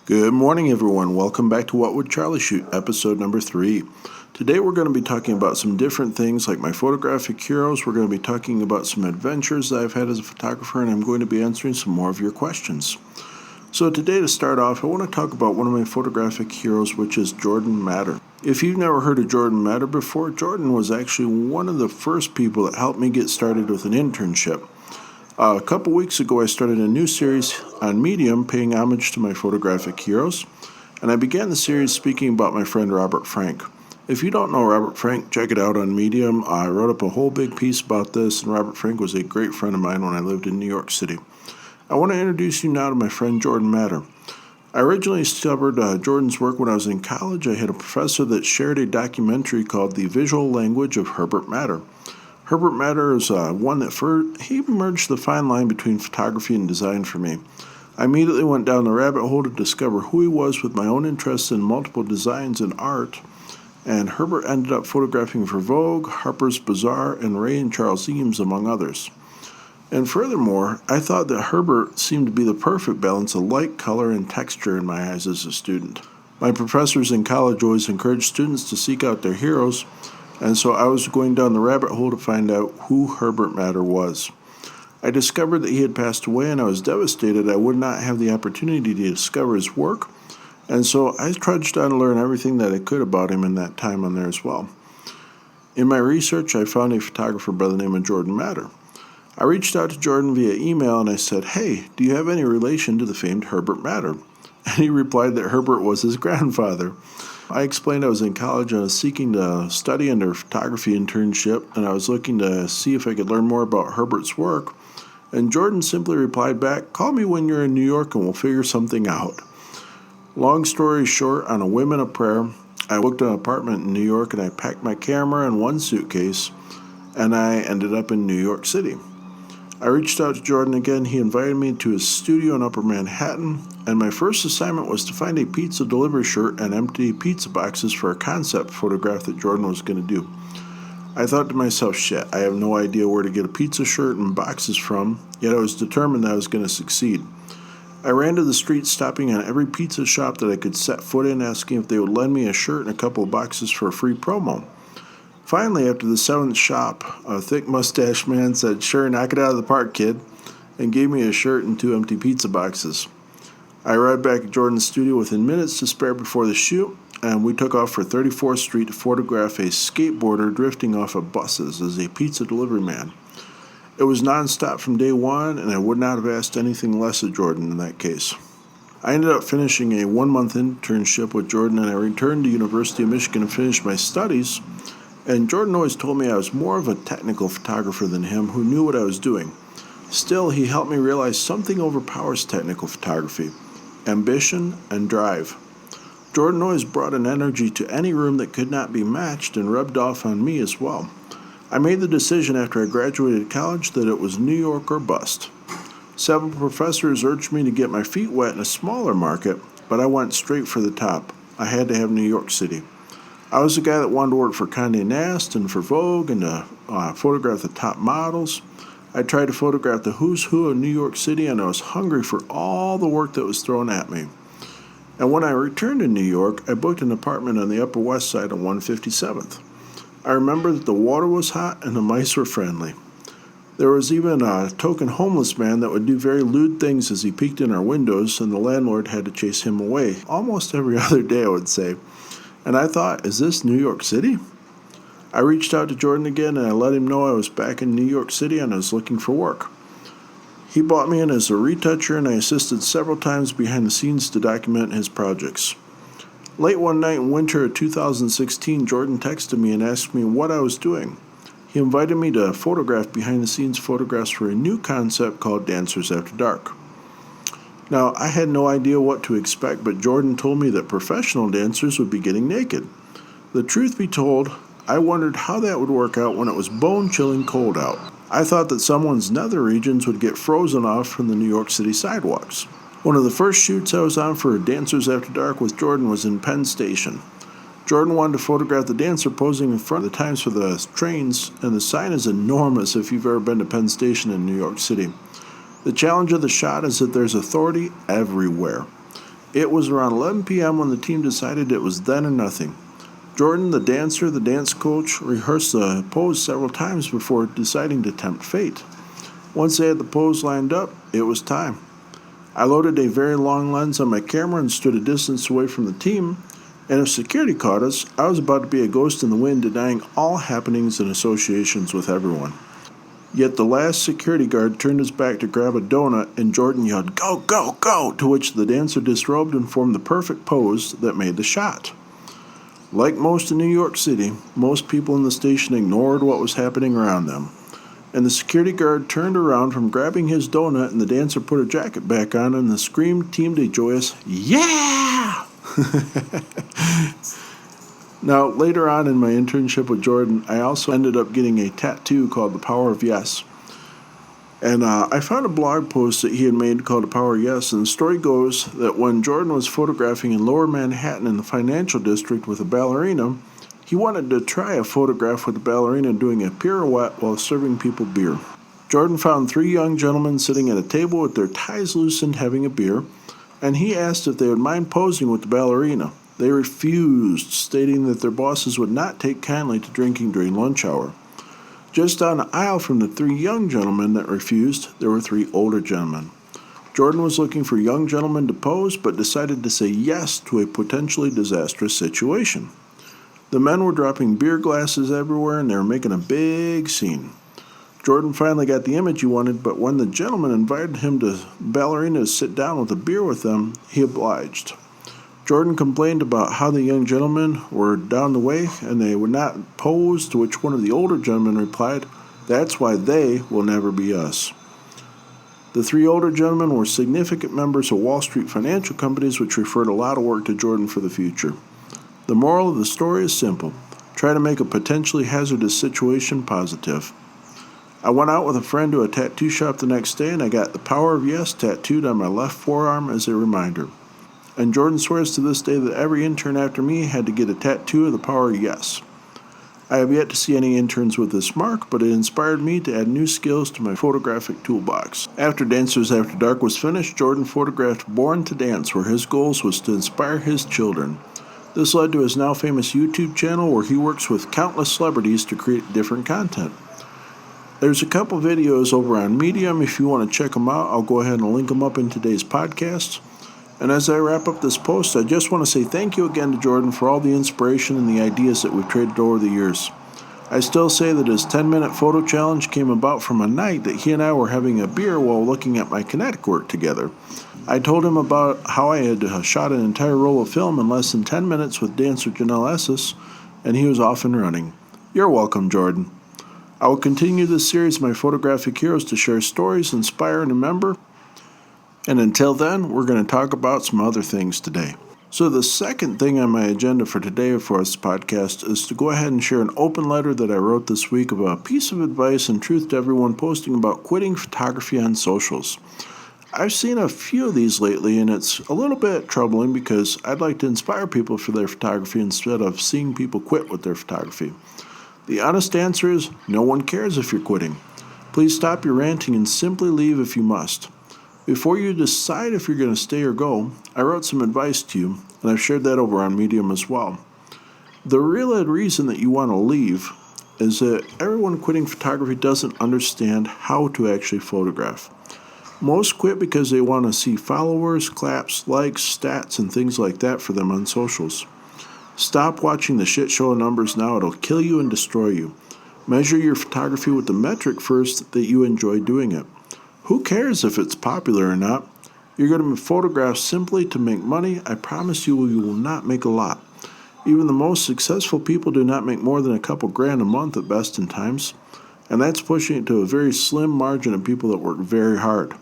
Good morning, everyone. Welcome back to What Would Charlie Shoot, episode number 3. Today we're going to be talking about some different things like my photographic heroes. We're going to be talking about some adventures that I've had as a photographer, and I'm going to be answering some more of your questions. So today, to start off, I want to talk about one of my photographic heroes, which is Jordan Matter. If you've never heard of Jordan Matter before, Jordan was actually one of the first people that helped me get started with an internship. A couple weeks ago, I started a new series on Medium paying homage to my photographic heroes, and I began the series speaking about my friend Robert Frank. If you don't know Robert Frank, check it out on Medium. I wrote up a whole big piece about this, and Robert Frank was a great friend of mine when I lived in New York City. I want to introduce you now to my friend Jordan Matter. I originally discovered Jordan's work when I was in college. I had a professor that shared a documentary called The Visual Language of Herbert Matter. Herbert Matter is one that he merged the fine line between photography and design for me. I immediately went down the rabbit hole to discover who he was with my own interest in multiple designs and art, and Herbert ended up photographing for Vogue, Harper's Bazaar, and Ray and Charles Eames, among others. And furthermore, I thought that Herbert seemed to be the perfect balance of light, color, and texture in my eyes as a student. My professors in college always encouraged students to seek out their heroes, and so I was going down the rabbit hole to find out who Herbert Matter was. I discovered that he had passed away, and I was devastated I would not have the opportunity to discover his work, and so I trudged on to learn everything that I could about him in that time on there as well. In my research, I found a photographer by the name of Jordan Matter. I reached out to Jordan via email and I said, "Hey, do you have any relation to the famed Herbert Matter?" And he replied that Herbert was his grandfather. I explained I was in college and I was seeking to study under a photography internship, and I was looking to see if I could learn more about Herbert's work. And Jordan simply replied back, "Call me when you're in New York and we'll figure something out." Long story short, on a whim and a prayer, I booked an apartment in New York and I packed my camera in one suitcase, and I ended up in New York City. I reached out to Jordan again. He invited me to his studio in Upper Manhattan, and my first assignment was to find a pizza delivery shirt and empty pizza boxes for a concept photograph that Jordan was going to do. I thought to myself, shit, I have no idea where to get a pizza shirt and boxes from, yet I was determined that I was going to succeed. I ran to the street, stopping at every pizza shop that I could set foot in, asking if they would lend me a shirt and a couple of boxes for a free promo. Finally, after the 7th shop, a thick mustache man said, "Sure, knock it out of the park, kid," and gave me a shirt and 2 empty pizza boxes. I arrived back at Jordan's studio within minutes to spare before the shoot, and we took off for 34th Street to photograph a skateboarder drifting off of buses as a pizza delivery man. It was nonstop from day one, and I would not have asked anything less of Jordan in that case. I ended up finishing a 1-month internship with Jordan, and I returned to University of Michigan to finish my studies. And Jordan always told me I was more of a technical photographer than him, who knew what I was doing. Still, he helped me realize something overpowers technical photography: ambition and drive. Jordan always brought an energy to any room that could not be matched and rubbed off on me as well. I made the decision after I graduated college that it was New York or bust. Several professors urged me to get my feet wet in a smaller market, but I went straight for the top. I had to have New York City. I was the guy that wanted to work for Condé Nast and for Vogue and to photograph the top models. I tried to photograph the who's who of New York City, and I was hungry for all the work that was thrown at me. And when I returned to New York, I booked an apartment on the Upper West Side on 157th. I remember that the water was hot and the mice were friendly. There was even a token homeless man that would do very lewd things as he peeked in our windows, and the landlord had to chase him away almost every other day, I would say. And I thought, is this New York City? I reached out to Jordan again, and I let him know I was back in New York City and I was looking for work. He brought me in as a retoucher, and I assisted several times behind the scenes to document his projects. Late one night in winter of 2016, Jordan texted me and asked me what I was doing. He invited me to photograph behind-the-scenes photographs for a new concept called Dancers After Dark. Now, I had no idea what to expect, but Jordan told me that professional dancers would be getting naked. The truth be told, I wondered how that would work out when it was bone-chilling cold out. I thought that someone's nether regions would get frozen off from the New York City sidewalks. One of the first shoots I was on for Dancers After Dark with Jordan was in Penn Station. Jordan wanted to photograph the dancer posing in front of the times for the trains, and the sign is enormous if you've ever been to Penn Station in New York City. The challenge of the shot is that there's authority everywhere. It was around 11 p.m. when the team decided it was then or nothing. Jordan, the dancer, the dance coach, rehearsed the pose several times before deciding to tempt fate. Once they had the pose lined up, it was time. I loaded a very long lens on my camera and stood a distance away from the team, and if security caught us, I was about to be a ghost in the wind, denying all happenings and associations with everyone. Yet the last security guard turned his back to grab a donut, and Jordan yelled, "Go, go, go!" to which the dancer disrobed and formed the perfect pose that made the shot. Like most in New York City, most people in the station ignored what was happening around them, and the security guard turned around from grabbing his donut, and the dancer put her jacket back on, and the scream teamed a joyous, "Yeah!" Now, later on in my internship with Jordan, I also ended up getting a tattoo called The Power of Yes. And I found a blog post that he had made called The Power of Yes, and the story goes that when Jordan was photographing in Lower Manhattan in the financial district with a ballerina, he wanted to try a photograph with the ballerina doing a pirouette while serving people beer. Jordan found 3 young gentlemen sitting at a table with their ties loosened having a beer, and he asked if they would mind posing with the ballerina. They refused, stating that their bosses would not take kindly to drinking during lunch hour. Just down the aisle from the 3 young gentlemen that refused, there were 3 older gentlemen. Jordan was looking for young gentlemen to pose, but decided to say yes to a potentially disastrous situation. The men were dropping beer glasses everywhere, and they were making a big scene. Jordan finally got the image he wanted, but when the gentleman invited him to ballerina to sit down with a beer with them, he obliged. Jordan complained about how the young gentlemen were down the way and they would not pose, to which one of the older gentlemen replied, "That's why they will never be us." The 3 older gentlemen were significant members of Wall Street financial companies, which referred a lot of work to Jordan for the future. The moral of the story is simple. Try to make a potentially hazardous situation positive. I went out with a friend to a tattoo shop the next day, and I got The Power of Yes tattooed on my left forearm as a reminder. And Jordan swears to this day that every intern after me had to get a tattoo of the Power of Yes. I have yet to see any interns with this mark, but it inspired me to add new skills to my photographic toolbox. After Dancers After Dark was finished, Jordan photographed Born to Dance, where his goals was to inspire his children. This led to his now famous YouTube channel, where he works with countless celebrities to create different content. There's a couple videos over on Medium. If you want to check them out, I'll go ahead and link them up in today's podcast. And as I wrap up this post, I just want to say thank you again to Jordan for all the inspiration and the ideas that we've traded over the years. I still say that his 10-minute photo challenge came about from a night that he and I were having a beer while looking at my kinetic work together. I told him about how I had shot an entire roll of film in less than 10 minutes with dancer Janelle Esses, and he was off and running. You're welcome, Jordan. I will continue this series of my photographic heroes to share stories, inspire, and remember. And until then, we're going to talk about some other things today. So the second thing on my agenda for today for this podcast is to go ahead and share an open letter that I wrote this week of a piece of advice and truth to everyone posting about quitting photography on socials. I've seen a few of these lately, and it's a little bit troubling because I'd like to inspire people for their photography instead of seeing people quit with their photography. The honest answer is no one cares if you're quitting. Please stop your ranting and simply leave if you must. Before you decide if you're going to stay or go, I wrote some advice to you, and I've shared that over on Medium as well. The real reason that you want to leave is that everyone quitting photography doesn't understand how to actually photograph. Most quit because they want to see followers, claps, likes, stats, and things like that for them on socials. Stop watching the shit show of numbers now. It'll kill you and destroy you. Measure your photography with the metric first that you enjoy doing it. Who cares if it's popular or not? You're going to photograph simply to make money. I promise you will not make a lot. Even the most successful people do not make more than a couple grand a month at best in times. And that's pushing it to a very slim margin of people that work very hard.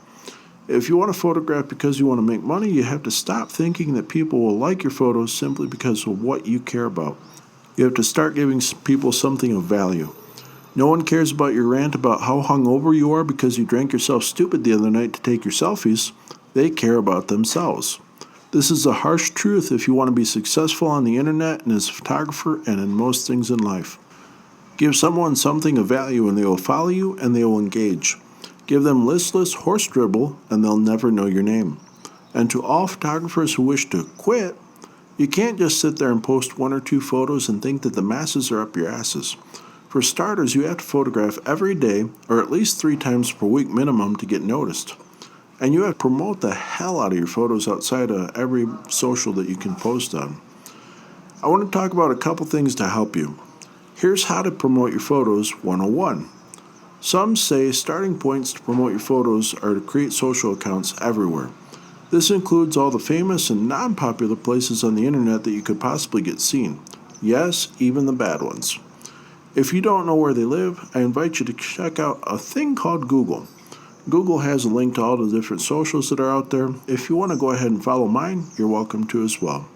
If you want to photograph because you want to make money, you have to stop thinking that people will like your photos simply because of what you care about. You have to start giving people something of value. No one cares about your rant about how hungover you are because you drank yourself stupid the other night to take your selfies. They care about themselves. This is a harsh truth if you want to be successful on the internet and as a photographer and in most things in life. Give someone something of value and they will follow you and they will engage. Give them listless horse dribble and they'll never know your name. And to all photographers who wish to quit, you can't just sit there and post 1 or 2 photos and think that the masses are up your asses. For starters, you have to photograph every day or at least 3 times per week minimum to get noticed. And you have to promote the hell out of your photos outside of every social that you can post on. I want to talk about a couple things to help you. Here's how to promote your photos 101. Some say starting points to promote your photos are to create social accounts everywhere. This includes all the famous and non-popular places on the internet that you could possibly get seen. Yes, even the bad ones. If you don't know where they live, I invite you to check out a thing called Google. Google has a link to all the different socials that are out there. If you want to go ahead and follow mine, you're welcome to as well.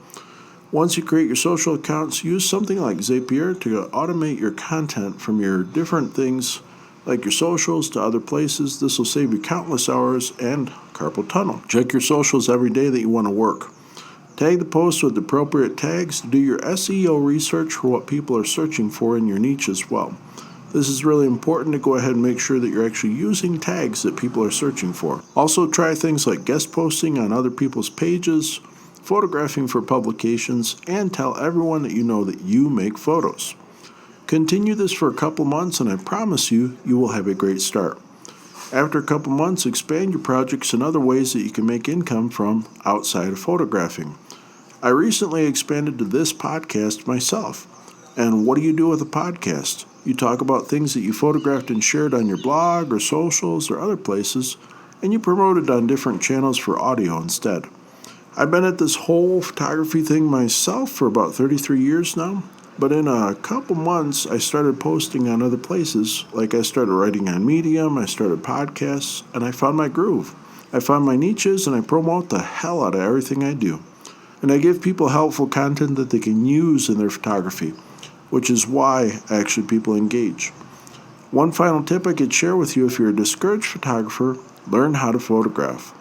Once you create your social accounts, use something like Zapier to automate your content from your different things like your socials to other places. This will save you countless hours and carpal tunnel. Check your socials every day that you want to work. Tag the posts with appropriate tags to do your SEO research for what people are searching for in your niche as well. This is really important to go ahead and make sure that you're actually using tags that people are searching for. Also try things like guest posting on other people's pages, photographing for publications, and tell everyone that you know that you make photos. Continue this for a couple months and I promise you, you will have a great start. After a couple months, expand your projects in other ways that you can make income from outside of photographing. I recently expanded to this podcast myself. And what do you do with a podcast? You talk about things that you photographed and shared on your blog or socials or other places, and you promote it on different channels for audio instead. I've been at this whole photography thing myself for about 33 years now, but in a couple months I started posting on other places, like I started writing on Medium, I started podcasts, and I found my groove. I found my niches and I promote the hell out of everything I do. And I give people helpful content that they can use in their photography, which is why actually people engage. One final tip I could share with you: if you're a discouraged photographer, learn how to photograph.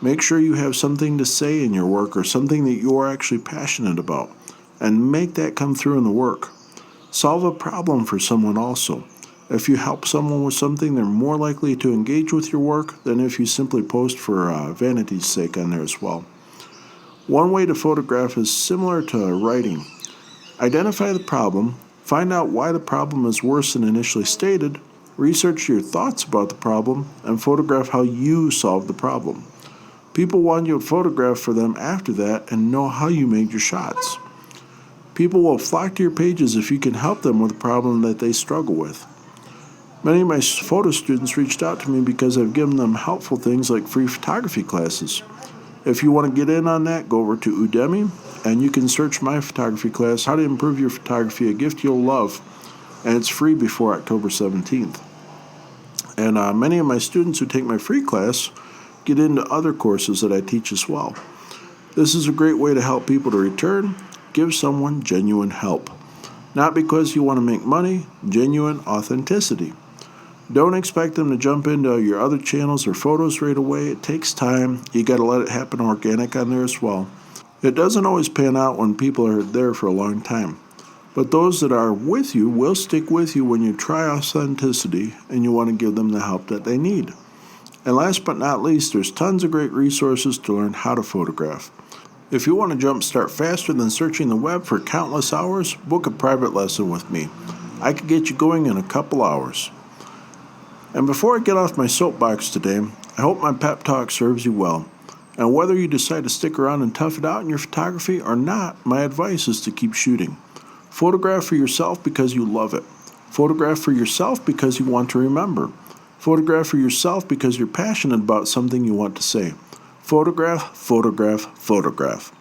Make sure you have something to say in your work or something that you are actually passionate about, and make that come through in the work. Solve a problem for someone also. If you help someone with something, they're more likely to engage with your work than if you simply post for vanity's sake on there as well. One way to photograph is similar to writing. Identify the problem, find out why the problem is worse than initially stated, research your thoughts about the problem, and photograph how you solve the problem. People want you to photograph for them after that and know how you made your shots. People will flock to your pages if you can help them with a problem that they struggle with. Many of my photo students reached out to me because I've given them helpful things like free photography classes. If you want to get in on that, go over to Udemy, and you can search my photography class, How to Improve Your Photography, a gift you'll love, and it's free before October 17th. And many of my students who take my free class get into other courses that I teach as well. This is a great way to help people to return, give someone genuine help. Not because you want to make money, genuine authenticity. Don't expect them to jump into your other channels or photos right away. It takes time. You got to let it happen organic on there as well. It doesn't always pan out when people are there for a long time. But those that are with you will stick with you when you try authenticity and you want to give them the help that they need. And last but not least, there's tons of great resources to learn how to photograph. If you want to jumpstart faster than searching the web for countless hours, book a private lesson with me. I could get you going in a couple hours. And before I get off my soapbox today, I hope my pep talk serves you well. And whether you decide to stick around and tough it out in your photography or not, my advice is to keep shooting. Photograph for yourself because you love it. Photograph for yourself because you want to remember. Photograph for yourself because you're passionate about something you want to say. Photograph, photograph, photograph.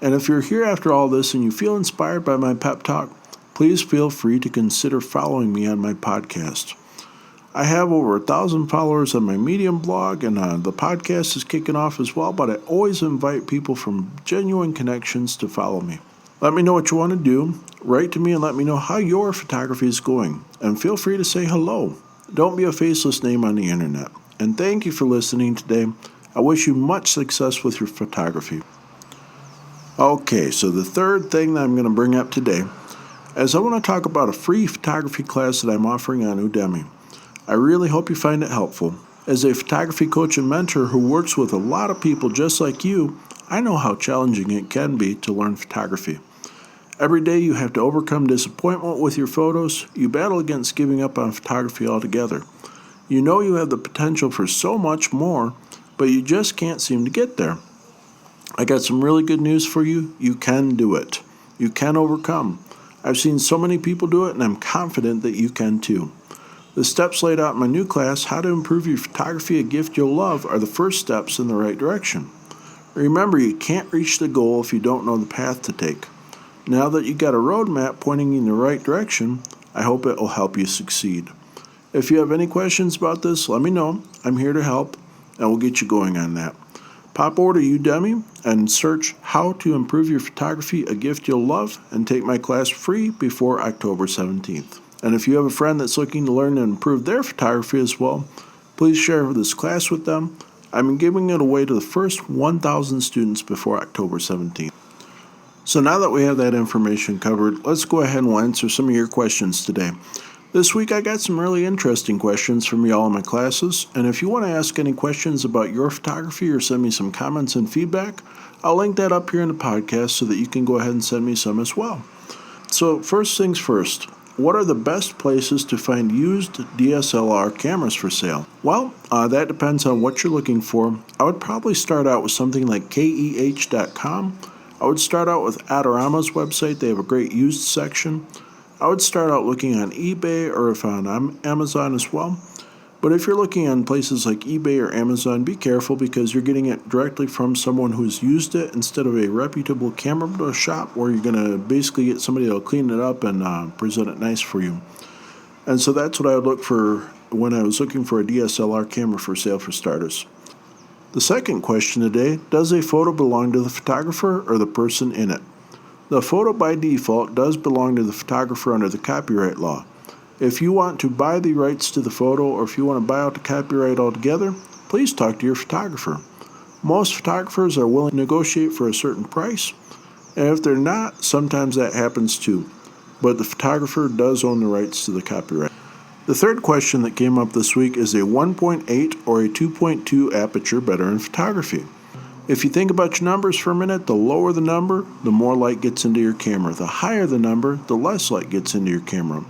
And if you're here after all this and you feel inspired by my pep talk, please feel free to consider following me on my podcast. I have over 1,000 followers on my Medium blog, and the podcast is kicking off as well, but I always invite people from genuine connections to follow me. Let me know what you want to do. Write to me and let me know how your photography is going. And feel free to say hello. Don't be a faceless name on the internet. And thank you for listening today. I wish you much success with your photography. Okay, so the third thing that I'm going to bring up today is I want to talk about a free photography class that I'm offering on Udemy. I really hope you find it helpful. As a photography coach and mentor who works with a lot of people just like you, I know how challenging it can be to learn photography. Every day you have to overcome disappointment with your photos. You battle against giving up on photography altogether. You know you have the potential for so much more, but you just can't seem to get there. I got some really good news for you. You can do it. You can overcome. I've seen so many people do it, and I'm confident that you can too. The steps laid out in my new class, How to Improve Your Photography, a Gift You'll Love, are the first steps in the right direction. Remember, you can't reach the goal if you don't know the path to take. Now that you got a roadmap pointing in the right direction, I hope it will help you succeed. If you have any questions about this, let me know. I'm here to help, and we'll get you going on that. Pop over to Udemy and search How to Improve Your Photography, a Gift You'll Love, and take my class free before October 17th. And if you have a friend that's looking to learn and improve their photography as well, please share this class with them. I'm giving it away to the first 1,000 students before October 17th. So now that we have that information covered, let's go ahead and we'll answer some of your questions today. This week I got some really interesting questions from y'all in my classes, and if you want to ask any questions about your photography or send me some comments and feedback, I'll link that up here in the podcast so that you can go ahead and send me some as well. So first things first, what are the best places to find used DSLR cameras for sale? Well, that depends on what you're looking for. I would probably start out with something like KEH.com. I would start out with Adorama's website. They have a great used section. I would start out looking on eBay or if on Amazon as well. But if you're looking on places like eBay or Amazon, be careful because you're getting it directly from someone who's used it instead of a reputable camera shop where you're going to basically get somebody that'll clean it up and present it nice for you. And so that's what I would look for when I was looking for a DSLR camera for sale for starters. The second question today, does a photo belong to the photographer or the person in it? The photo by default does belong to the photographer under the copyright law. If you want to buy the rights to the photo or if you want to buy out the copyright altogether, please talk to your photographer. Most photographers are willing to negotiate for a certain price, and if they're not, sometimes that happens too. But the photographer does own the rights to the copyright. The third question that came up this week is a 1.8 or a 2.2 aperture better in photography? If you think about your numbers for a minute, the lower the number, the more light gets into your camera. The higher the number, the less light gets into your camera.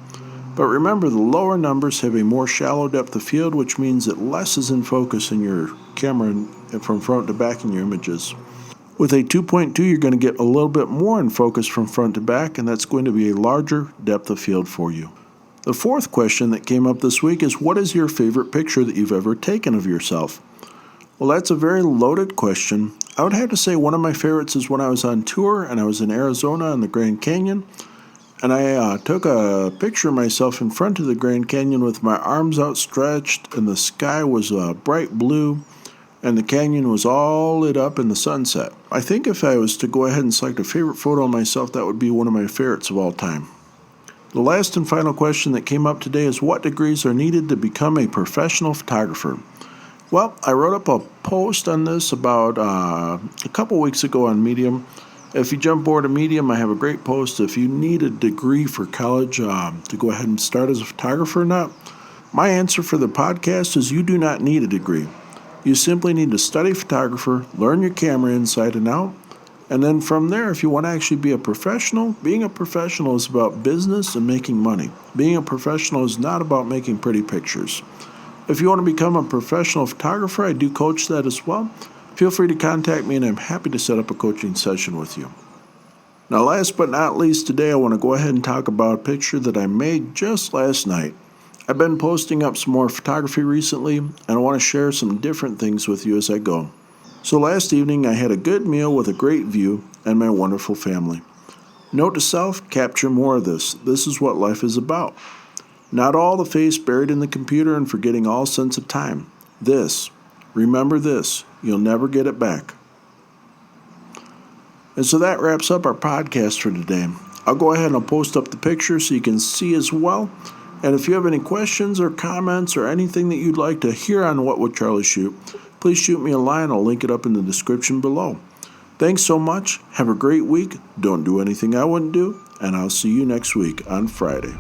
But remember, the lower numbers have a more shallow depth of field, which means that less is in focus in your camera from front to back in your images. With a 2.2, you're going to get a little bit more in focus from front to back, and that's going to be a larger depth of field for you. The fourth question that came up this week is, what is your favorite picture that you've ever taken of yourself? Well, that's a very loaded question. I would have to say one of my favorites is when I was on tour and I was in Arizona in the Grand Canyon. And I took a picture of myself in front of the Grand Canyon with my arms outstretched, and the sky was bright blue, and the canyon was all lit up in the sunset. I think if I was to go ahead and select a favorite photo of myself, that would be one of my favorites of all time. The last and final question that came up today is, what degrees are needed to become a professional photographer? Well, I wrote up a post on this about a couple weeks ago on Medium. If you jump over to Medium, I have a great post. If you need a degree for college to go ahead and start as a photographer or not, my answer for the podcast is you do not need a degree. You simply need to study photographer, learn your camera inside and out, and then from there, if you want to actually be a professional, being a professional is about business and making money. Being a professional is not about making pretty pictures. If you want to become a professional photographer, I do coach that as well. Feel free to contact me, and I'm happy to set up a coaching session with you. Now, last but not least, today I want to go ahead and talk about a picture that I made just last night. I've been posting up some more photography recently, and I want to share some different things with you as I go. So last evening, I had a good meal with a great view and my wonderful family. Note to self, capture more of this. This is what life is about. Not all the face buried in the computer and forgetting all sense of time. Remember this, you'll never get it back. And so that wraps up our podcast for today. I'll go ahead and I'll post up the picture so you can see as well. And if you have any questions or comments or anything that you'd like to hear on What Would Charlie Shoot, please shoot me a line. I'll link it up in the description below. Thanks so much. Have a great week. Don't do anything I wouldn't do. And I'll see you next week on Friday.